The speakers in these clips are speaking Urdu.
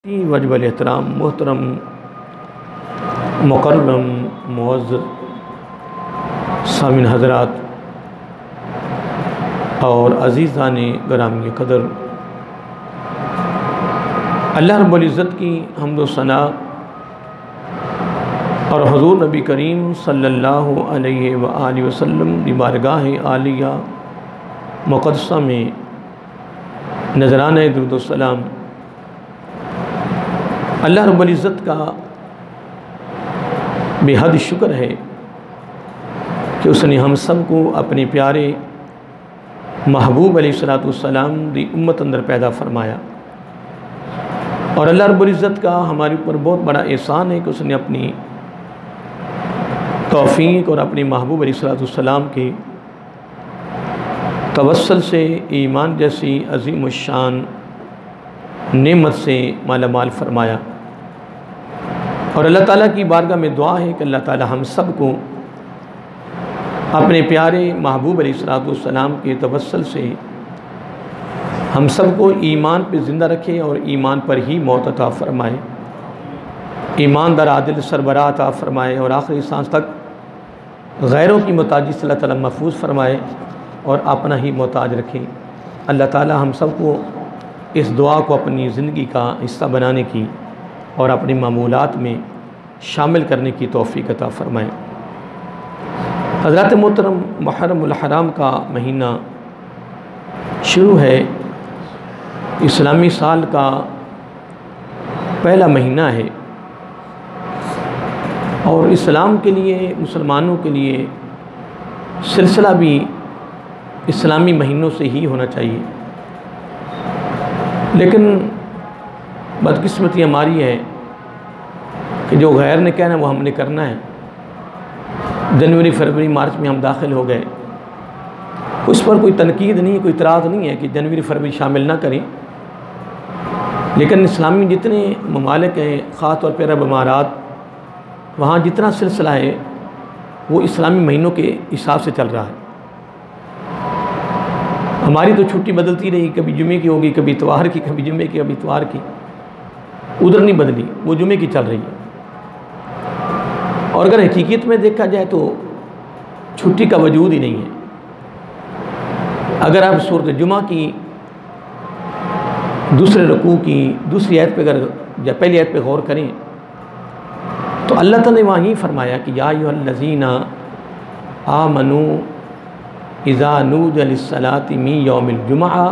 واجب الاحترام محترم مکرم معزز سامعین حضرات اور عزیزان گرامی قدر، اللہ رب العزت کی حمد و ثنا اور حضور نبی کریم صلی اللہ علیہ وآلہ وسلم کی بارگاہ عالیہ مقدسہ میں نذرانہ درود و سلام اللہ رب العزت کا بے حد شکر ہے کہ اس نے ہم سب کو اپنے پیارے محبوب علیہ السلام دی امت اندر پیدا فرمایا، اور اللہ رب العزت کا ہمارے اوپر بہت بڑا احسان ہے کہ اس نے اپنی توفیق اور اپنے محبوب علیہ السلام کے توسل سے ایمان جیسی عظیم الشان نعمت سے مالا مال فرمایا۔ اور اللہ تعالیٰ کی بارگاہ میں دعا ہے کہ اللہ تعالیٰ ہم سب کو اپنے پیارے محبوب علیہ السلام کے توسل سے ہم سب کو ایمان پہ زندہ رکھے اور ایمان پر ہی موت عطا فرمائے، ایماندار عادل سربراہ عطا فرمائے، اور آخری سانس تک غیروں کی محتاجی سے اللہ تعالیٰ محفوظ فرمائے اور اپنا ہی محتاج رکھے۔ اللہ تعالیٰ ہم سب کو اس دعا کو اپنی زندگی کا حصہ بنانے کی اور اپنے معمولات میں شامل کرنے کی توفیق عطا فرمائے۔ حضرات محترم، محرم الحرام کا مہینہ شروع ہے، اسلامی سال کا پہلا مہینہ ہے، اور اسلام کے لیے، مسلمانوں کے لیے سلسلہ بھی اسلامی مہینوں سے ہی ہونا چاہیے، لیکن بدقسمتی ہماری ہے کہ جو غیر نے کہنا وہ ہم نے کرنا ہے۔ جنوری، فروری، مارچ میں ہم داخل ہو گئے، اس پر کوئی تنقید نہیں، کوئی اعتراض نہیں ہے کہ جنوری فروری شامل نہ کریں، لیکن اسلامی جتنے ممالک ہیں، خاص طور پہ عرب امارات، وہاں جتنا سلسلہ ہے وہ اسلامی مہینوں کے حساب سے چل رہا ہے۔ ہماری تو چھٹی بدلتی رہی، کبھی جمعے کی ہوگی، کبھی اتوار کی، کبھی جمعے کی، کبھی اتوار کی، ادھر نہیں بدلی، وہ جمعے کی چل رہی ہے۔ اور اگر حقیقت میں دیکھا جائے تو چھٹی کا وجود ہی نہیں ہے۔ اگر آپ سورۃ جمعہ کی دوسرے رکوع کی دوسری آیت پہ اگر یا پہلی آیت پہ غور کریں تو اللہ تعالیٰ نے وہاں ہی فرمایا کہ یا ایھا الذین آمنوا اذا نودی للصلاۃ من یوم الجمعہ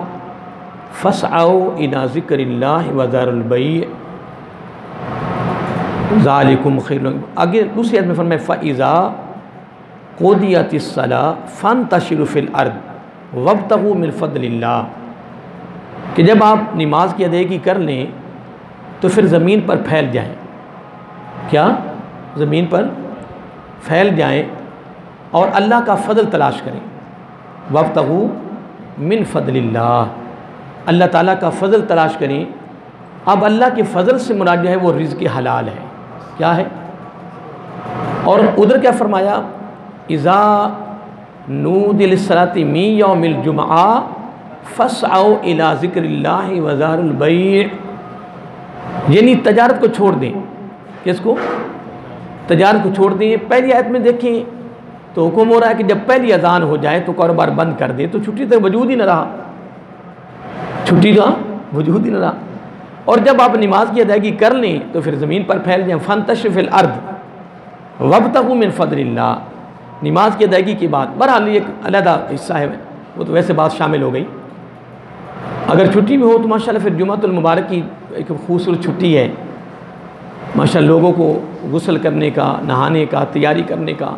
فاسعوا الی ذکر اللہ وذروا البیع ذالکم خیر لکم۔ آگے دوسری آیت میں فرمایا فاذا قضیت الصلاۃ فانتشروا فی الارض وابتغوا من فضل اللہ، کہ جب آپ نماز کی ادائیگی کر لیں تو پھر زمین پر پھیل جائیں۔ کیا؟ زمین پر پھیل جائیں اور اللہ کا فضل تلاش کریں۔ وابتغوا من فضل اللہ، اللہ تعالیٰ کا فضل تلاش کریں۔ اب اللہ کے فضل سے مراد جو ہے وہ رزق حلال ہے۔ کیا ہے؟ اور ادھر کیا فرمایا؟ اذا نودی للصلاۃ من یوم الجمعہ فاسعوا الی ذکر اللہ وذروا البیع، یعنی تجارت کو چھوڑ دیں۔ کس کو؟ تجارت کو چھوڑ دیں۔ پہلی آیت میں دیکھیں تو حکم ہو رہا ہے کہ جب پہلی اذان ہو جائے تو کاروبار بند کر دیں، تو چھٹی تو وجود ہی نہ رہا، چھٹی کا وجود ہی نہ رہا۔ اور جب آپ نماز کی ادائیگی کر لیں تو پھر زمین پر پھیل جائیں۔ فانتشروا فی الارض وابتغوا من فضل اللہ، نماز کی ادائیگی کے بعد بہرحال ایک علیحدہ حصہ ہے، وہ تو ویسے بات شامل ہو گئی۔ اگر چھٹی بھی ہو تو ماشاءاللہ پھر جمعۃ المبارک کی ایک خوبصورت چھٹی ہے، ماشاءاللہ لوگوں کو غسل کرنے کا، نہانے کا، تیاری کرنے کا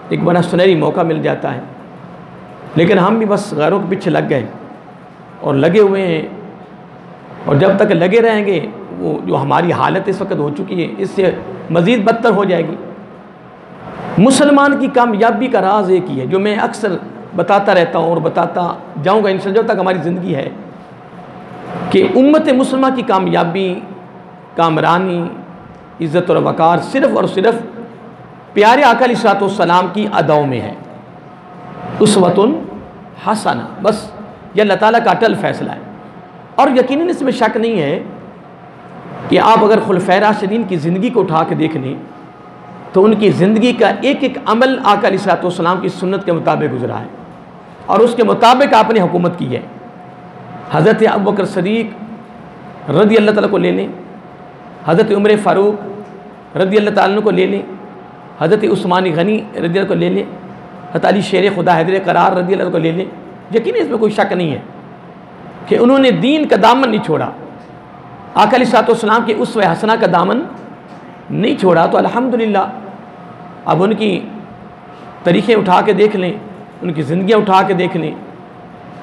ایک بڑا سنہری موقع مل جاتا ہے، لیکن ہم بھی بس غیروں کے پیچھے لگ گئے اور لگے ہوئے ہیں، اور جب تک لگے رہیں گے وہ جو ہماری حالت اس وقت ہو چکی ہے اس سے مزید بدتر ہو جائے گی۔ مسلمان کی کامیابی کا راز ایک ہی ہے جو میں اکثر بتاتا رہتا ہوں اور بتاتا جاؤں گا انشاءاللہ جب تک ہماری زندگی ہے، کہ امت مسلمہ کی کامیابی، کامرانی، عزت اور وقار صرف اور صرف پیارے آقا علیہ السلام کی اداؤں میں ہے۔ اسوۃ حسنہ، بس یہ اللہ تعالیٰ کا اٹل فیصلہ ہے، اور یقیناً اس میں شک نہیں ہے کہ آپ اگر خلفائے راشدین کی زندگی کو اٹھا کے دیکھ لیں تو ان کی زندگی کا ایک ایک عمل آقا علیہ الصلوۃ والسلام کی سنت کے مطابق گزرا ہے اور اس کے مطابق آپ نے حکومت کی ہے۔ حضرت ابوبکر صدیق رضی اللہ تعالیٰ کو لے لیں، حضرت عمر فاروق رضی اللہ تعالیٰ کو لے لیں، حضرت عثمان غنی رضی اللہ کو لے لیں، حضرت علی شیر خدا حیدر قرار رضی اللہ کو لے لیں۔ یقیناً اس میں کوئی شک نہیں ہے کہ انہوں نے دین کا دامن نہیں چھوڑا، آقا علیہ الصلوۃ والسلام کے اسوہ حسنہ کا دامن نہیں چھوڑا۔ تو الحمدللہ اب ان کی تاریخیں اٹھا کے دیکھ لیں، ان کی زندگیاں اٹھا کے دیکھ لیں،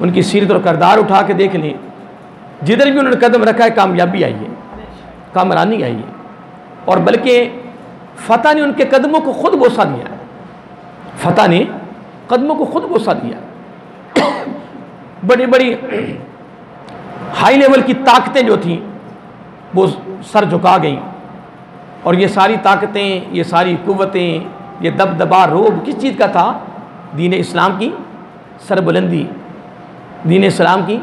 ان کی سیرت اور کردار اٹھا کے دیکھ لیں، جدھر بھی انہوں نے قدم رکھا ہے کامیابی آئی ہے، کامرانی آئی ہے، اور بلکہ فتح نے ان کے قدموں کو خود بوسہ دیا ہے، فتح نے قدموں کو خود بوسہ دیا ہے۔ بڑی بڑی ہائی لیول کی طاقتیں جو تھیں وہ سر جھکا گئیں، اور یہ ساری طاقتیں، یہ ساری قوتیں، یہ دبدبا روب کس چیز کا تھا؟ دین اسلام کی سربلندی، دین اسلام کی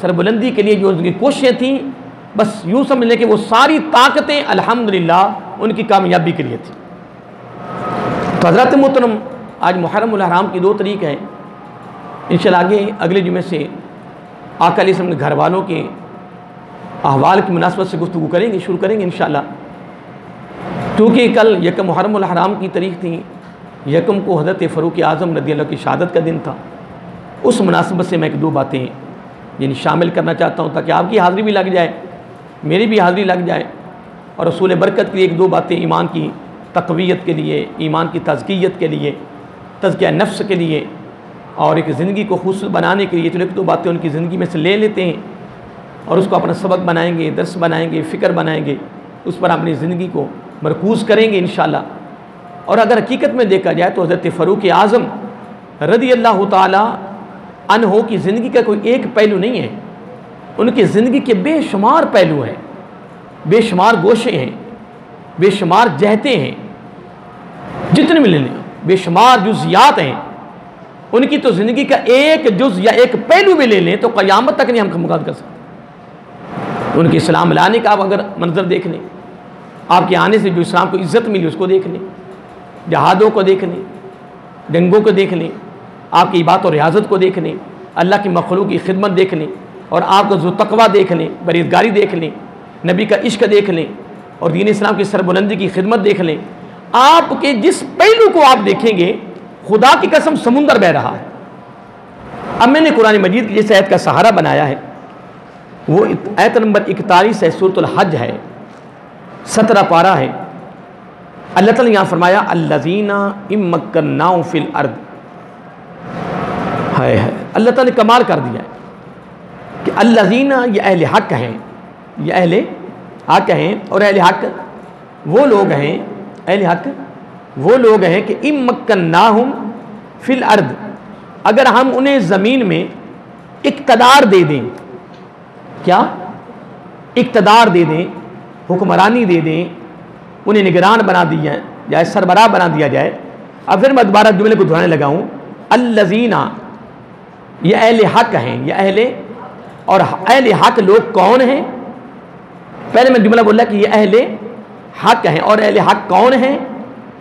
سربلندی کے لیے جو ان کی کوششیں تھیں، بس یوں سمجھ لیں کہ وہ ساری طاقتیں الحمدللہ ان کی کامیابی کے لیے تھی۔ تو حضرات محترم، آج محرم الحرام کی 2 تاریخ ہے، انشاءاللہ اگلے جمعے سے آقا علیہ السلام کے گھر والوں کے احوال کی مناسبت سے گفتگو کریں گے، شروع کریں گے انشاءاللہ۔ کیونکہ کل یکم محرم الحرام کی تاریخ تھی، یکم کو حضرت فاروق اعظم رضی اللہ کی شہادت کا دن تھا، اس مناسبت سے میں 2 باتیں یعنی شامل کرنا چاہتا ہوں تاکہ آپ کی حاضری بھی لگ جائے، میری بھی حاضری لگ جائے، اور رسول برکت کی 1-2 باتیں ایمان کی تقویت کے لیے، ایمان کی تزکیت کے لیے، تزکیہ نفس کے لیے، اور ایک زندگی کو خوبصورت بنانے کے لیے۔ چلو 1-2 باتیں ان کی زندگی میں سے لے لیتے ہیں اور اس کو اپنا سبق بنائیں گے، درس بنائیں گے، فکر بنائیں گے، اس پر اپنی زندگی کو مرکوز کریں گے انشاءاللہ۔ اور اگر حقیقت میں دیکھا جائے تو حضرت فاروق اعظم رضی اللہ تعالی عنہ کی زندگی کا کوئی ایک پہلو نہیں ہے، ان کی زندگی کے بے شمار پہلو ہیں، بے شمار گوشے ہیں، بے شمار جہتیں ہیں، جتنے بھی لے لیں بے شمار جزیات ہیں۔ ان کی تو زندگی کا ایک جز یا ایک پہلو بھی لے لیں تو قیامت تک نہیں ہم مقابلہ کر سکتے۔ ان کے اسلام لانے کا آپ اگر منظر دیکھ لیں، آپ کے آنے سے جو اسلام کو عزت ملی اس کو دیکھ لیں، جہادوں کو دیکھ لیں، جنگوں کو دیکھ لیں، آپ کی عبادت و ریاضت کو دیکھ لیں، اللہ کی مخلوق کی خدمت دیکھ لیں، اور آپ کا ذو تقویٰ دیکھ لیں، پرہیزگاری دیکھ لیں، نبی کا عشق دیکھ لیں، اور دین اسلام کی سربلندی کی خدمت دیکھ لیں۔ آپ کے جس پہلو کو آپ دیکھیں گے خدا کی قسم سمندر بہ رہا ہے۔ اب میں نے قرآن مجید کی جس آیت کا سہارا بنایا ہے وہ آیت نمبر 41 ہے، سورۃ الحج ہے، 17 پارہ ہے۔ اللہ تعالیٰ نے یہاں فرمایا الذین ان مکناہم فی الارض، اللہ تعالیٰ نے کمال کر دیا ہے کہ الذین یہ اہل حق ہیں، یہ اہل حق ہیں، اور اہل حق وہ لوگ ہیں، اہل حق وہ لوگ ہیں کہ ان مکناہم فی الارض، اگر ہم انہیں زمین میں اقتدار دے دیں، کیا اقتدار دے دیں، حکمرانی دے دیں، انہیں نگران بنا دیا جائے، سربراہ بنا دیا جائے۔ اب پھر میں دوبارہ جملے کو دہرانے لگا ہوں، الذین یہ اہل حق ہیں، یہ اہل، اور اہل حق لوگ کون ہیں؟ پہلے میں جملہ بولا کہ یہ اہل حق ہیں، اور اہل حق کون ہیں؟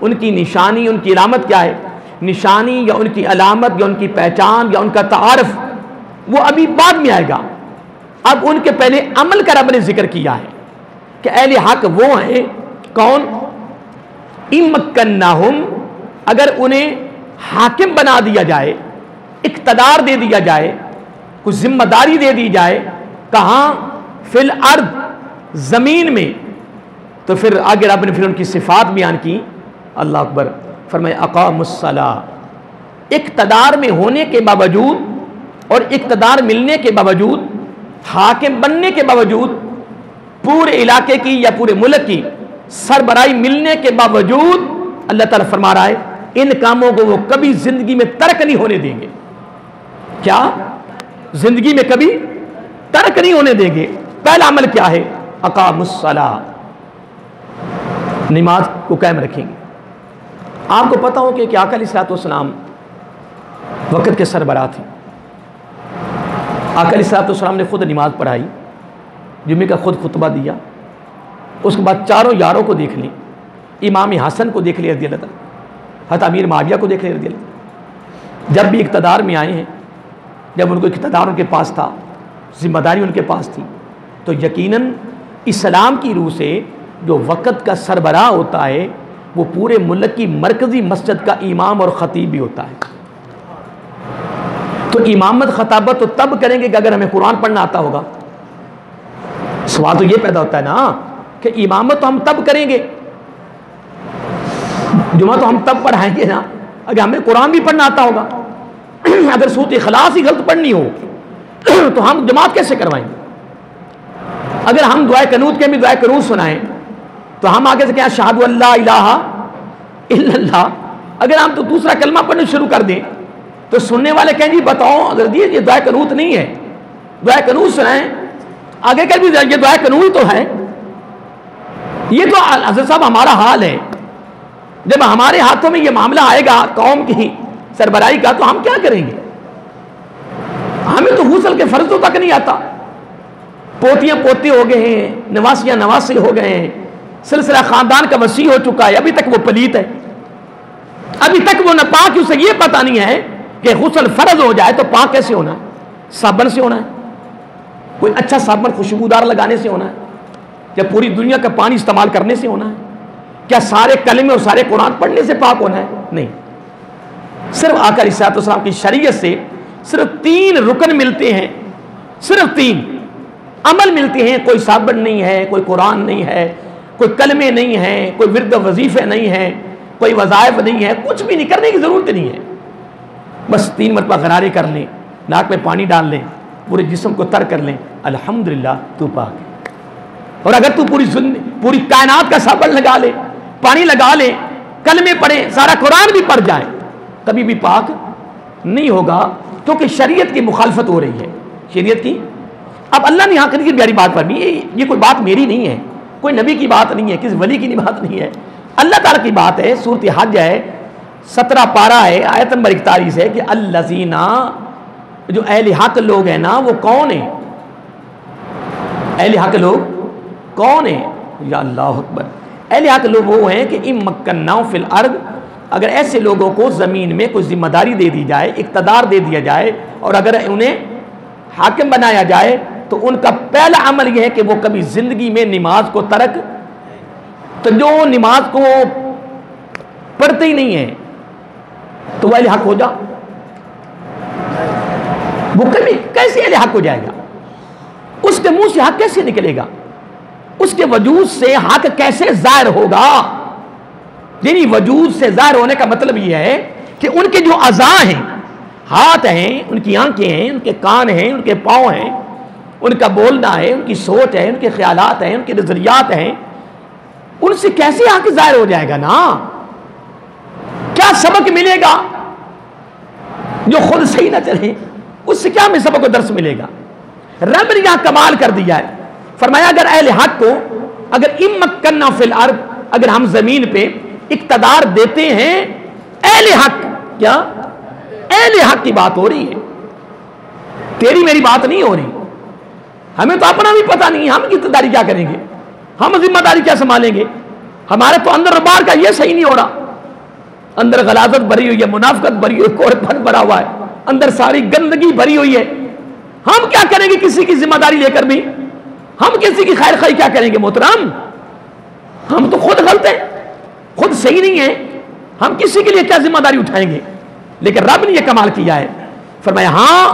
ان کی نشانی، ان کی علامت کیا ہے؟ نشانی یا ان کی علامت یا ان کی پہچان یا ان کا تعارف وہ ابھی بعد میں آئے گا۔ اب ان کے پہلے عمل کا رب نے ذکر کیا ہے کہ اہل حق وہ ہیں کون؟ ان مکناہم، اگر انہیں حاکم بنا دیا جائے، اقتدار دے دیا جائے، کچھ ذمہ داری دے دی جائے، کہاں؟ فی الارض، زمین میں، تو پھر آگے رب نے پھر ان کی صفات بیان کی۔ اللہ اکبر، فرمائے اقاموا الصلاۃ، اقتدار میں ہونے کے باوجود اور اقتدار ملنے کے باوجود، حاکم بننے کے باوجود، پورے علاقے کی یا پورے ملک کی سربراہی ملنے کے باوجود اللہ تعالیٰ فرما رہا ہے ان کاموں کو وہ کبھی زندگی میں ترک نہیں ہونے دیں گے۔ کیا؟ زندگی میں کبھی ترک نہیں ہونے دیں گے۔ پہلا عمل کیا ہے؟ اقاموا الصلاۃ، نماز کو قائم رکھیں گے۔ آپ کو پتہ ہو کہ آقا علیہ الصلوۃ والسلام وقت کے سربراہ تھے۔ آقا علیہ الصلوۃ والسلام نے خود نماز پڑھائی، جمعے کا خود خطبہ دیا، اس کے بعد چاروں یاروں کو دیکھ لیں، امام حسن کو دیکھ لیں رضی اللہ تعالیٰ، حضرت امیر معاویہ کو دیکھ لیں رضی اللہ، جب بھی اقتدار میں آئے ہیں، جب ان کو اقتدار ان کے پاس تھا، ذمہ داری ان کے پاس تھی، تو یقیناً اسلام کی روح سے جو وقت کا سربراہ ہوتا ہے وہ پورے ملک کی مرکزی مسجد کا امام اور خطیب بھی ہوتا ہے۔ تو امامت خطابت تو تب کریں گے کہ اگر ہمیں قرآن پڑھنا آتا ہوگا۔ سوال تو یہ پیدا ہوتا ہے نا کہ امامت تو ہم تب کریں گے، جمعہ تو ہم تب پڑھائیں گے نا اگر ہمیں قرآن بھی پڑھنا آتا ہوگا۔ اگر سورۃ اخلاص ہی غلط پڑھنی ہو تو ہم جماعت کیسے کروائیں گے؟ اگر ہم دعائے قنوت کے بھی دعائے قنوت سنائیں تو ہم آگے سے کہیں اشہد ان لا الہ الا اللہ، اگر ہم تو دوسرا کلمہ پڑھنا شروع کر دیں تو سننے والے کہیں جی بتاؤ حضرت یہ دعائے قنوت نہیں ہے، دعائے قنوت سنائیں، آگے کر بھی یہ دعائے قنوت تو ہے۔ یہ تو حضرت صاحب ہمارا حال ہے، جب ہمارے ہاتھوں میں یہ معاملہ آئے گا قوم کی سربراہی کا تو ہم کیا کریں گے؟ ہمیں تو غسل کے فرضوں تک نہیں آتا، پوتیاں پوتے ہو گئے ہیں، نواسیاں نواسے ہو گئے ہیں، سلسلہ خاندان کا وسیع ہو چکا ہے، ابھی تک وہ پلیت ہے، ابھی تک وہ ناپاک ہے، اسے یہ پتہ نہیں ہے کہ غسل فرض ہو جائے تو پاک کیسے ہونا ہے؟ صابن سے ہونا ہے، کوئی اچھا صابن خوشبودار لگانے سے ہونا ہے، یا پوری دنیا کا پانی استعمال کرنے سے ہونا ہے؟ کیا سارے کلمے اور سارے قرآن پڑھنے سے پاک ہونا ہے؟ نہیں، صرف آقا علیہ الصلوۃ والسلام کی شریعت سے صرف 3 رکن ملتے ہیں، صرف 3 عمل ملتے ہیں، کوئی صابن نہیں ہے، کوئی قرآن نہیں ہے، کوئی کلمے نہیں ہیں، کوئی ورد وظیفے نہیں ہیں، کوئی وظائف نہیں ہے، کچھ بھی نہیں کرنے کی ضرورت نہیں ہے، بس 3 مرتبہ غرارے کر لیں، ناک میں پانی ڈال لیں، پورے جسم کو تر کر لیں، الحمدللہ تو پاک ہے۔ اور اگر تو پوری کائنات کا صابن لگا لے، پانی لگا لے، کلمے پڑھیں، سارا قرآن بھی پڑھ جائیں، کبھی بھی پاک نہیں ہوگا، کیونکہ شریعت کی مخالفت ہو رہی ہے، شریعت کی۔ اب اللہ نے یہاں کی پیاری بات فرمائی، یہ کوئی بات میری نہیں ہے، کوئی نبی کی بات نہیں ہے، کسی ولی کی بات نہیں ہے، اللہ تعالیٰ کی بات ہے۔ سورۃ حج ہے، 17 پارہ ہے، آیت نمبر 41 ہے کہ الذین، جو اہل حق لوگ ہیں نا وہ کون ہیں؟ اہل حق لوگ کون ہیں؟ یا اللہ اکبر، اہل حق لوگ وہ ہیں کہ ان مکناہم فی الارض، اگر ایسے لوگوں کو زمین میں کوئی ذمہ داری دے دی جائے، اقتدار دے دیا جائے، اور اگر انہیں حاکم بنایا جائے تو ان کا پہلا عمل یہ ہے کہ وہ کبھی زندگی میں نماز کو ترک، تو جو نماز کو پڑھتے ہی نہیں ہے تو وہ اہل حق ہو جا، وہ کبھی کیسے اہل حق ہو جائے گا؟ اس کے منہ سے حق کیسے نکلے گا؟ اس کے وجود سے حق کیسے ظاہر ہوگا؟ یعنی وجود سے ظاہر ہونے کا مطلب یہ ہے کہ ان کے جو اعضاء ہیں، ہاتھ ہیں، ان کی آنکھیں ہیں، ان کے کان ہیں، ان کے پاؤں ہیں، ان کا بولنا ہے، ان کی سوچ ہے، ان کے خیالات ہیں، ان کے نظریات ہیں، ان سے کیسے حق ظاہر ہو جائے گا نا؟ کیا سبق ملے گا؟ جو خود صحیح نہ چلے اس سے کیا ہمیں سبق و درس ملے گا؟ رب نے یہاں کمال کر دیا ہے، فرمایا اگر اہل حق کو، اگر امکننا فی الارض، اگر ہم زمین پہ اقتدار دیتے ہیں، اہل حق، کیا اہل حق کی بات ہو رہی ہے، تیری میری بات نہیں ہو رہی۔ ہمیں تو اپنا بھی پتہ نہیں، ہم اقتداری کیا کریں گے، ہم ذمہ داری کیا سنبھالیں گے؟ ہمارے تو اندر اور باہر کا یہ صحیح نہیں ہو رہا، اندر غلاظت بھری ہوئی ہے، منافقت بھری ہوئی ہے، کوڑ پن بھرا ہوا ہے، اندر ساری گندگی بھری ہوئی ہے، ہم کیا کریں گے کسی کی ذمہ داری لے کر بھی؟ ہم کسی کی خیر خواہی کیا کریں گے محترم؟ ہم تو خود غلط ہیں، خود صحیح نہیں ہیں، ہم کسی کے لیے کیا ذمہ داری اٹھائیں گے؟ لیکن رب نے یہ کمال کیا ہے، فرمایا ہاں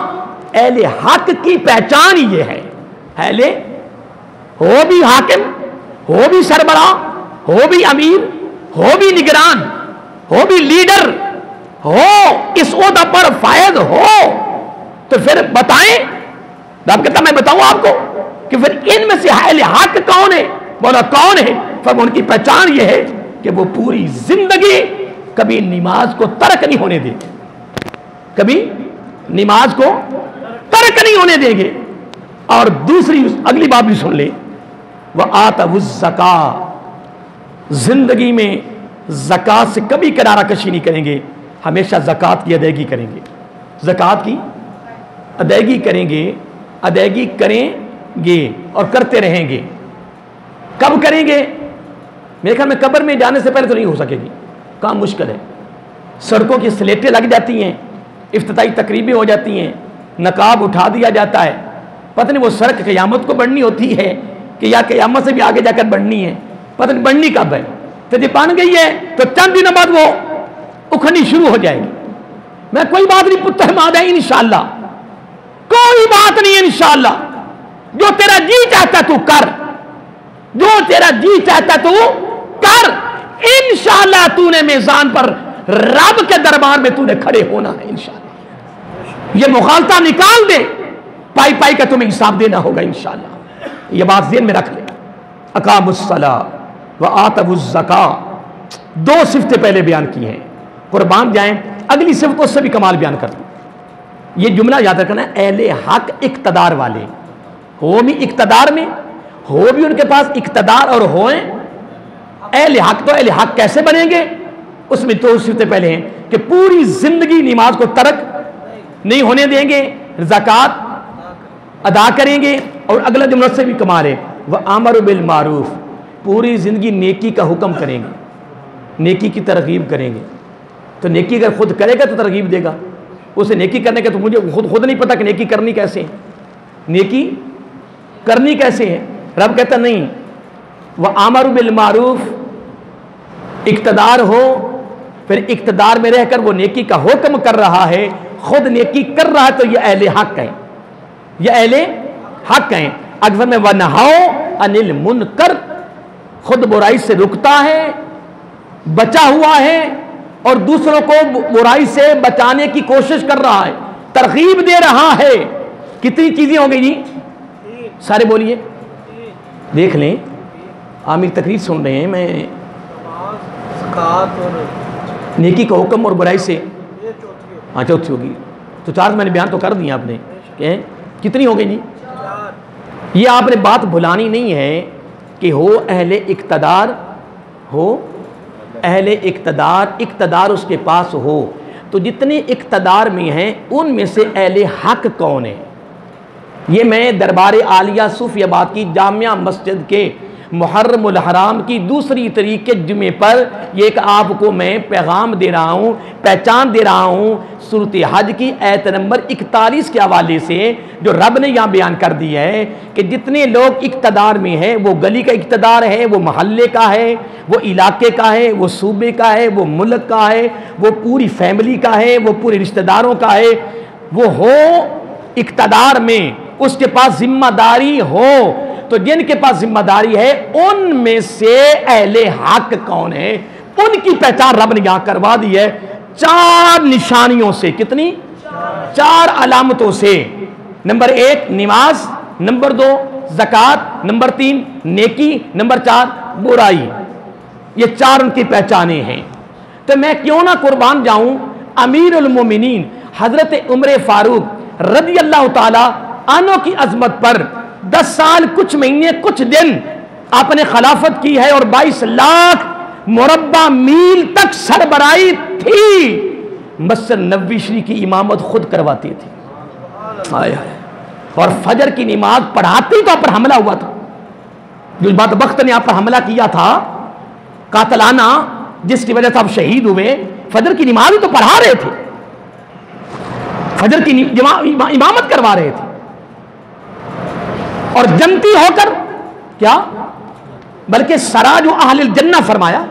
اہل حق کی پہچان یہ ہے، اہل ہو بھی حاکم، ہو بھی سربراہ، ہو بھی امیر، ہو بھی نگران، ہو بھی لیڈر، ہو اس عہدہ پر فائز ہو، تو پھر بتائیں، رب کہتا میں بتاؤں آپ کو کہ پھر ان میں سے اہل حق کون ہے؟ بولا کون ہے؟ پھر ان کی پہچان یہ ہے کہ وہ پوری زندگی کبھی نماز کو ترک نہیں ہونے دیں گے، کبھی نماز کو ترک نہیں ہونے دیں گے۔ اور دوسری اگلی بات بھی سن لیں، وَآتَوُا الزَّکَاۃَ، زندگی میں زکوٰۃ سے کبھی کنارہ کشی نہیں کریں گے، ہمیشہ زکوٰۃ کی ادائیگی کریں گے، زکوٰۃ کی ادائیگی کریں گے، ادائیگی کریں گے اور کرتے رہیں گے۔ کب کریں گے؟ میرے خیال میں قبر میں جانے سے پہلے تو نہیں ہو سکے گی، کام مشکل ہے۔ سڑکوں کی سلیٹیں لگ جاتی ہیں، افتتاحی تقریبیں ہو جاتی ہیں، نقاب اٹھا دیا جاتا ہے، پتہ نہیں وہ سڑک قیامت کو بڑھنی ہوتی ہے کہ یا قیامت سے بھی آگے جا کر بڑھنی ہے، پتہ نہیں بڑھنی کب ہے۔ تو جب بن گئی ہے تو چند دنوں بعد وہ اکھڑنی شروع ہو جائے گی۔ میں کوئی بات نہیں پتہ ماد ہے انشاءاللہ، کوئی بات نہیں انشاءاللہ، جو تیرا جی چاہتا تو کر، جو تیرا جی چاہتا تو کر، انشاءاللہ تو نے میزان پر رب کے دربار میں تو نے کھڑے ہونا ہے انشاءاللہ۔ یہ مغالطہ نکال دے، پائی پائی کا تمہیں حساب دینا ہوگا انشاءاللہ۔ یہ بات ذہن میں رکھ لے۔ اقاموا الصلاۃ وآتوا الزکاۃ، دو صفتیں پہلے بیان کی ہیں، قربان جائیں اگلی صفت اس سے بھی کمال بیان کر دوں۔ یہ جملہ یاد رکھنا ہے، اہل حق اقتدار والے ہو بھی اقتدار میں، ہو بھی ان کے پاس اقتدار اور ہوئیں اہل حق، تو اہل حق کیسے بنیں گے؟ اس میں دو صفتیں پہلے ہیں کہ پوری زندگی نماز کو ترک نہیں ہونے دیں گے، زکوٰۃ ادا کریں گے، اور اگلا جملہ سے بھی کمال ہے، وَآمَرُ بِالْمَعْرُوفِ، پوری زندگی نیکی کا حکم کریں گے، نیکی کی ترغیب کریں گے۔ تو نیکی اگر خود کرے گا تو ترغیب دے گا، اسے نیکی کرنے کا تو مجھے خود نہیں پتا کہ نیکی کرنی کیسے ہے، نیکی کرنی کیسے ہے۔ رب کہتا نہیں، وَآمَرُ بِالْمَعْرُوفِ، اقتدار ہو، پھر اقتدار میں رہ کر وہ نیکی کا حکم کر رہا ہے، خود نیکی کر رہا ہے، تو یہ اہل حق ہے، یہ اہل حق ہیں۔ اکثر میں وَنَہَوْا عَنِ الْمُنْکَرِ، خود برائی سے رکتا ہے، بچا ہوا ہے، اور دوسروں کو برائی سے بچانے کی کوشش کر رہا ہے، ترغیب دے رہا ہے۔ کتنی چیزیں ہو گئی جی؟ سارے بولیے، دیکھ لیں، عامر تقریر سن رہے ہیں، میں نیکی کا حکم اور برائی سے، ہاں چوتھی ہوگی، تو چار میں نے بیان تو کر دیا آپ نے، کہ کتنی ہو گئی جی؟ یہ آپ نے بات بھلانی نہیں ہے کہ ہو اہل اقتدار، ہو اہل اقتدار، اقتدار اس کے پاس ہو، تو جتنے اقتدار میں ہیں ان میں سے اہل حق کون ہے؟ یہ میں دربار عالیہ صوفی آباد کی جامعہ مسجد کے محرم الحرام کی دوسری تاریخ کے جمعے پر یہ ایک آپ کو میں پیغام دے رہا ہوں، پہچان دے رہا ہوں، سورۃ حج کی آیت نمبر 41 کے حوالے سے، جو رب نے یہاں بیان کر دی ہے کہ جتنے لوگ اقتدار میں ہیں، وہ گلی کا اقتدار ہے، وہ محلے کا ہے، وہ علاقے کا ہے، وہ صوبے کا ہے، وہ ملک کا ہے، وہ پوری فیملی کا ہے، وہ پورے رشتہ داروں کا ہے، وہ ہو اقتدار میں، اس کے پاس ذمہ داری ہو، تو جن کے پاس ذمہ داری ہے ان میں سے اہل حق کون ہے، ان کی پہچان رب نے یہاں کروا دی ہے، چار نشانیوں سے۔ کتنی؟ چار علامتوں سے۔ نمبر 1 نماز، نمبر 2 زکوٰۃ، نمبر 3 نیکی، نمبر 4 برائی۔ یہ چار ان کی پہچانیں ہیں۔ تو میں کیوں نہ قربان جاؤں امیر المومنین حضرت عمر فاروق رضی اللہ تعالی عنہ کی عظمت پر 10 سال کچھ مہینے کچھ دن آپ نے خلافت کی ہے، اور 22 لاکھ مربع میل تک سربراہی تھی، مسجد نبوی شریف کی امامت خود کرواتی تھی، اور فجر کی نماز پڑھاتی تو آپ پر حملہ ہوا تھا، جو بات بخت نے آپ پر حملہ کیا تھا قاتلانہ، جس کی وجہ سے آپ شہید ہوئے، فجر کی نماز ہی تو پڑھا رہے تھے، فجر کی امامت کروا رہے تھے، اور جنتی ہو کر کیا، بلکہ سراج اہل الجنہ فرمایا،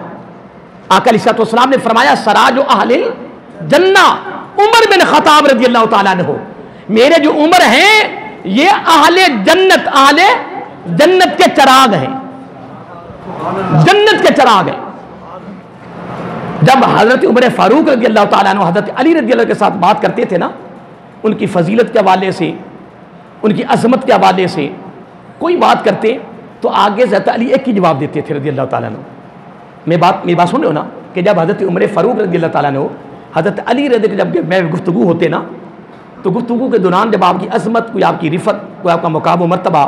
آقا علیہ السلام نے فرمایا سراج اہل الجنہ، عمر بن خطاب رضی اللہ تعالیٰ عنہ، میرے جو عمر ہیں یہ اہل جنت، اہل جنت کے چراغ ہیں، جنت کے چراغ ہیں۔ جب حضرت عمر فاروق رضی اللہ تعالیٰ عنہ حضرت علی رضی اللہ کے ساتھ بات کرتے تھے نا، ان کی فضیلت کے حوالے سے، ان کی عظمت کے حوالے سے کوئی بات کرتے تو آگے سے حضرت علی ایک ہی جواب دیتے تھے رضی اللہ تعالیٰ عنہ۔ میری بات سن رہے ہو نا، کہ جب حضرت عمر فاروق رضی اللہ تعالیٰ عنہ حضرت علی رضی اللہ جب میں گفتگو ہوتے نا، تو گفتگو کے دوران جب آپ کی عظمت، کوئی آپ کی رفت، کوئی آپ کا مقام و مرتبہ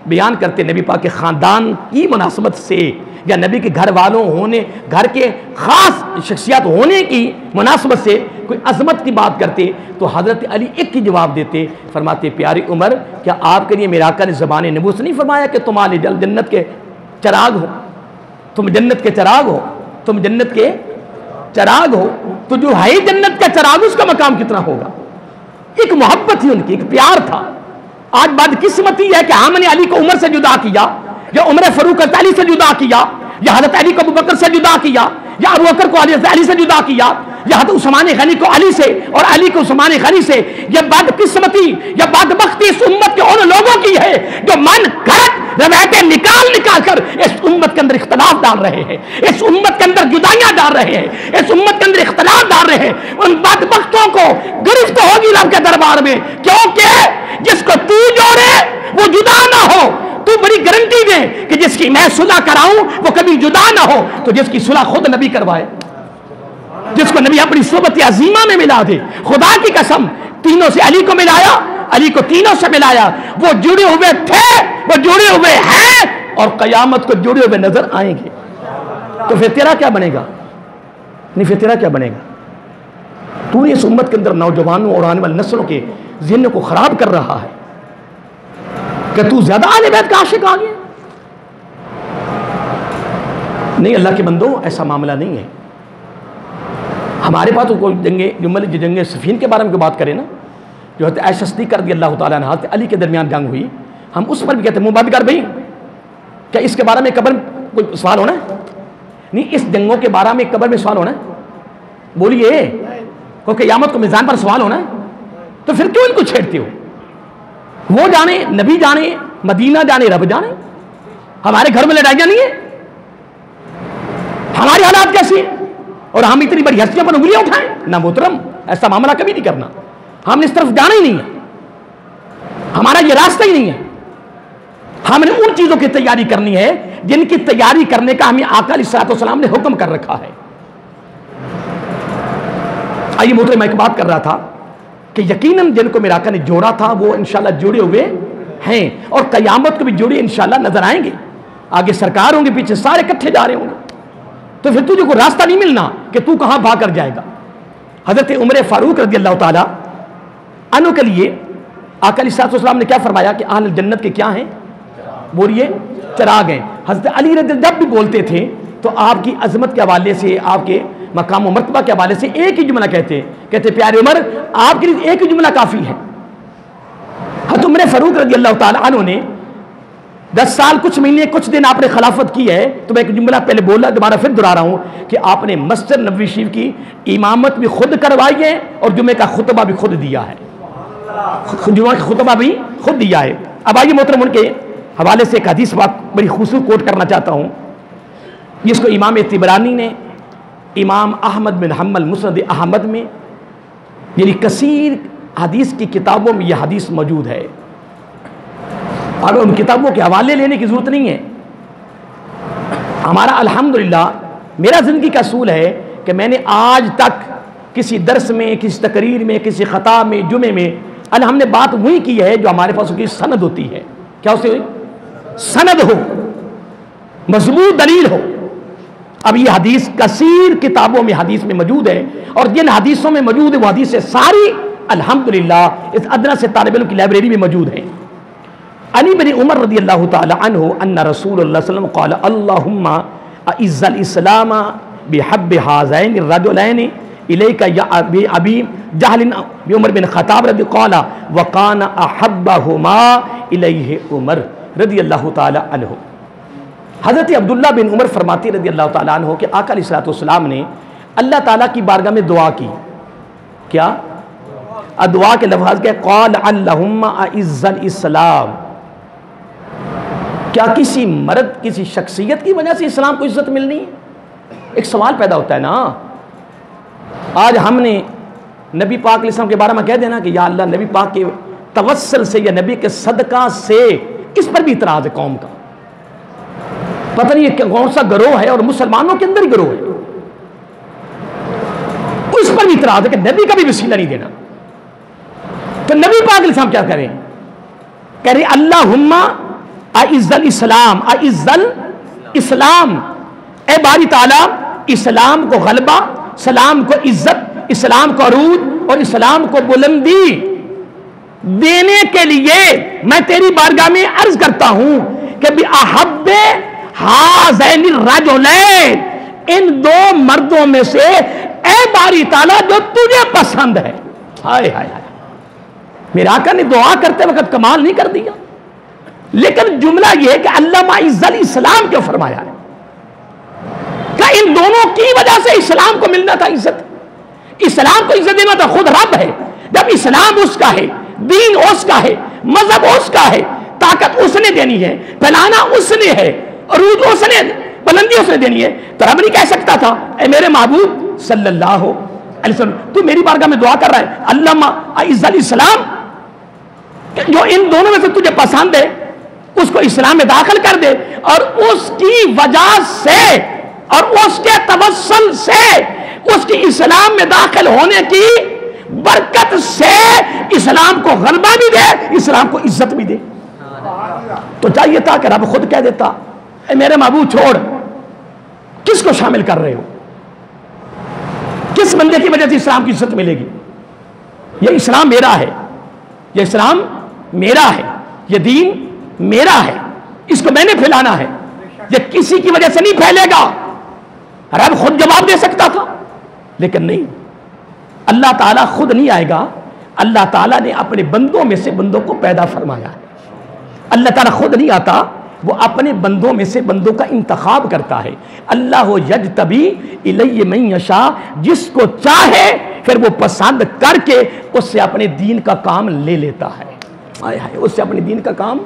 بیان کرتے نبی پاک کے خاندان کی مناسبت سے، یا نبی کے گھر والوں ہونے، گھر کے خاص شخصیات ہونے کی مناسبت سے کوئی عظمت کی بات کرتے، تو حضرت علی ایک ہی جواب دیتے، فرماتے پیارے عمر، کیا آپ کے لیے میرے آقا نے زبان نبوت نہیں فرمایا کہ تمہارے جنت کے چراغ ہو، تم جنت کے چراغ ہو، تم جنت کے چراغ ہو، تو جو ہے جنت کا چراغ اس کا مقام کتنا ہوگا؟ ایک محبت تھی ان کی، ایک پیار تھا۔ آج بدقسمتی ہے کہ ہم نے علی کو عمر سے جدا کیا، یا عمر فاروق علی سے جدا کیا، یا حضرت علی کو ابوبکر سے جدا کیا، یا ابو بکر کو علی سے جدا کیا، یا حضرت عثمان غنی کو علی سے، اور علی کو عثمان غنی سے۔ یہ بدقسمتی یا بدبختی اس امت کے ان لوگوں کی ہے جو من گھڑت روایتیں نکال کر اس امت کے اندر اختلاف ڈال رہے ہیں، اس امت کے اندر جدائیاں ڈال رہے ہیں، اس امت کے اندر اختلاف ڈال رہے ہیں۔ ان بدبختوں کو گرفت ہوگی رب کے دربار میں، کیونکہ جس کو تو جوڑے وہ جدا نہ ہو۔ تو بڑی گارنٹی دے کہ جس کی میں صلح کراؤں وہ کبھی جدا نہ ہو، تو جس کی صلح خود نبی کروائے، جس کو نبی اپنی صحبت عظیمہ میں ملا دے۔ خدا کی قسم، تینوں سے علی کو ملایا، علی کو تینوں سے ملایا۔ وہ جڑے ہوئے تھے، وہ جڑے ہوئے ہیں، اور قیامت کو جڑے ہوئے نظر آئیں گے۔ تو پھر تیرا کیا بنے گا؟ نہیں، پھر تیرا کیا بنے گا؟ تو اس امت کے اندر نوجوانوں اور آنے والی نسلوں کے ذہنوں کو خراب کر رہا ہے کہ تو زیادہ اہل بیت کا عاشق آ گیا۔ نہیں اللہ کے بندو، ایسا معاملہ نہیں ہے۔ ہمارے پاس تو کوئی جنگ صفین کے بارے میں کوئی بات کرے نا، جو حضرت عائشہ صدیقہ رضی اللہ تعالیٰ عنہا حضرت علی کے درمیان جنگ ہوئی، ہم اس پر بھی کہتے ہیں منہ بند کر بھائی، کیا اس کے بارے میں قبر میں کوئی سوال ہونا ہے؟ نہیں، اس جنگوں کے بارے میں قبر میں سوال ہونا ہے؟ بولیے، کوئی قیامت کو میزان پر سوال ہونا ہے؟ تو پھر کیوں ان کو چھیڑتے ہو؟ وہ جانے، نبی جانے، مدینہ جانے، رب جانے۔ ہمارے گھر میں لڑائیاں نہیں ہیں، ہماری حالات کیسی ہیں، اور ہم اتنی بڑی ہستیوں پر انگلیاں اٹھائیں؟ نہ محترم، ایسا معاملہ کبھی نہیں کرنا۔ ہم نے اس طرف جانا ہی نہیں ہے، ہمارا یہ راستہ ہی نہیں ہے۔ ہم نے ان چیزوں کی تیاری کرنی ہے جن کی تیاری کرنے کا ہمیں آقا علیہ الصلوۃ والسلام نے حکم کر رکھا ہے۔ آئیے محترم، میں ایک بات کر رہا تھا کہ یقیناً جن کو میرے آقا نے جوڑا تھا وہ انشاءاللہ جڑے ہوئے ہیں، اور قیامت کو بھی جوڑے انشاءاللہ نظر آئیں گے۔ آگے سرکار ہوں گے، پیچھے سارے کٹھے جا رہے ہوں گے، تو پھر تجھے کوئی راستہ نہیں ملنا کہ تو کہاں بھاگ کر جائے گا۔ حضرت عمر فاروق رضی اللہ تعالیٰ عنہ کے لیے آقا علیہ الصلوۃ والسلام نے کیا فرمایا کہ اہل جنت کے کیا ہیں؟ بولیے، چراغ ہیں۔ حضرت علی رضی اللہ جب بھی بولتے تھے تو آپ کی عظمت کے حوالے سے، آپ کے مقام و مرتبہ کے حوالے سے ایک ہی جملہ کہتے پیارے عمر، آپ کے لیے ایک ہی جملہ کافی ہے۔ حضرت عمر فاروق رضی اللہ تعالیٰ عنہ نے 10 سال کچھ مہینے کچھ دن آپ نے خلافت کی ہے، تو میں ایک جملہ پہلے بولا، دوبارہ پھر دہرا رہا ہوں کہ آپ نے مسجد نبوی شریف کی امامت بھی خود کروائی ہے، اور جمعے کا خطبہ بھی خود دیا ہے، جمعہ کا خطبہ بھی خود دیا ہے۔ اب آئیے محترم، ان کے حوالے سے ایک حدیث بات بڑی خوبصورت کوٹ کرنا چاہتا ہوں، جس کو امام طبرانی نے امام احمد بن حنبل مسند احمد میں، یعنی کثیر حدیث کی کتابوں میں یہ حدیث موجود ہے۔ اب ان کتابوں کے حوالے لینے کی ضرورت نہیں ہے۔ ہمارا الحمدللہ، میرا زندگی کا اصول ہے کہ میں نے آج تک کسی درس میں، کسی تقریر میں، کسی خطاب میں، جمعے میں ہم نے بات وہی کی ہے جو ہمارے پاس کی سند ہوتی ہے۔ کیا اسے سند ہو، مضبوط دلیل ہو۔ اب یہ حدیث کثیر کتابوں میں حدیث میں موجود ہے، اور جن حدیثوں میں موجود ہے وہ حدیث ساری الحمدللہ اس ادنا سے طالب علم کی لائبریری میں موجود ہے۔ علی بن عمر رضی اللہ تعالی عنہ ان رسول اللہ صلی اللہ علیہ وسلم قال اللہم اعز الاسلام بحب هذین الرجلین الیک یا ابی جہل عمر بن خطاب رضی قال وکان احبہما الیہ عمر رضی اللہ تعالی عنہ۔ حضرت عبداللہ بن عمر فرماتے رضی اللہ تعالیٰ عنہ کہ آقا علیہ الصلوۃ والسلام نے اللہ تعالیٰ کی بارگاہ میں دعا کی۔ کیا دعا کے لفظ کیا؟ قال اللہم اعز الاسلام۔ کیا کسی مرد، کسی شخصیت کی وجہ سے اسلام کو عزت ملنی ہے؟ ایک سوال پیدا ہوتا ہے نا۔ آج ہم نے نبی پاک علیہ السلام کے بارے میں کہہ دینا کہ یا اللہ نبی پاک کے توسل سے یا نبی کے صدقہ سے، اس پر بھی اعتراض ہے قوم کا۔ پتہ نہیں یہ کون سا گروہ ہے، اور مسلمانوں کے اندر ہی گروہ ہے، اس پر بھی اعتراض ہے کہ نبی کا بھی وسیلہ نہیں دینا۔ تو نبی پاک علیہ السلام کیا کریں؟ کہہ رہے اللہم اعز الاسلام، اعز الاسلام، اے باری تعالیٰ اسلام کو غلبہ، اسلام کو عزت، اسلام کو عروج اور اسلام کو بلندی دینے کے لیے میں تیری بارگاہ میں عرض کرتا ہوں کہ بِأَحَبِّ ہذین الرجلین، ان دو مردوں میں سے اے باری تعالیٰ جو تجھے پسند ہے. ہائے ہائے ہائے، میرے آقا نے دعا کرتے وقت کمال نہیں کر دیا. لیکن جملہ یہ ہے کہ علامہ عز علی اسلام کیوں فرمایا ہے کہ ان دونوں کی وجہ سے اسلام کو ملنا تھا عزت. اسلام کو عزت دینا تھا، خود رب ہے. جب اسلام اس کا ہے، دین اس کا ہے، مذہب اس کا ہے، طاقت اس نے دینی ہے، پھیلانا اس نے ہے، عروج اس نے، بلندی اس نے دینی ہے، تو رب نہیں کہہ سکتا تھا اے میرے محبوب صلی اللہ علیہ وسلم تو میری بارگاہ میں دعا کر رہا ہے علامہ عز علیہ السلام جو ان دونوں میں سے تجھے پسند ہے اس کو اسلام میں داخل کر دے، اور اس کی وجہ سے اور اس کے توسل سے اس کی اسلام میں داخل ہونے کی برکت سے اسلام کو غلبہ بھی دے، اسلام کو عزت بھی دے. تو چاہیے تھا کہ رب خود کہہ دیتا اے میرے محبوب چھوڑ، کس کو شامل کر رہے ہو، کس بندے کی وجہ سے اسلام کی عزت ملے گی. یہ اسلام میرا ہے، یہ اسلام میرا ہے، یہ دین میرا ہے، اس کو میں نے پھیلانا ہے، یہ کسی کی وجہ سے نہیں پھیلے گا. رب خود جواب دے سکتا تھا لیکن نہیں، اللہ تعالیٰ خود نہیں آئے گا. اللہ تعالیٰ نے اپنے بندوں میں سے بندوں کو پیدا فرمایا ہے. اللہ تعالیٰ خود نہیں آتا، وہ اپنے بندوں میں سے بندوں کا انتخاب کرتا ہے. اللہ یجتبی الی من یشاء، جس کو چاہے پھر وہ پسند کر کے اس سے اپنے دین کا کام لے لیتا ہے. آئے ہائے، اس سے اپنے دین کا کام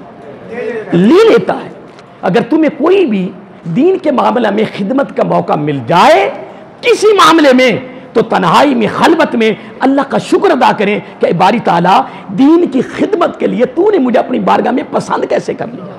لے لیتا ہے. اگر تمہیں کوئی بھی دین کے معاملہ میں خدمت کا موقع مل جائے کسی معاملے میں تو تنہائی میں، خلوت میں اللہ کا شکر ادا کریں کہ باری تعالیٰ دین کی خدمت کے لیے تو نے مجھے اپنی بارگاہ میں پسند کیسے کر لیا.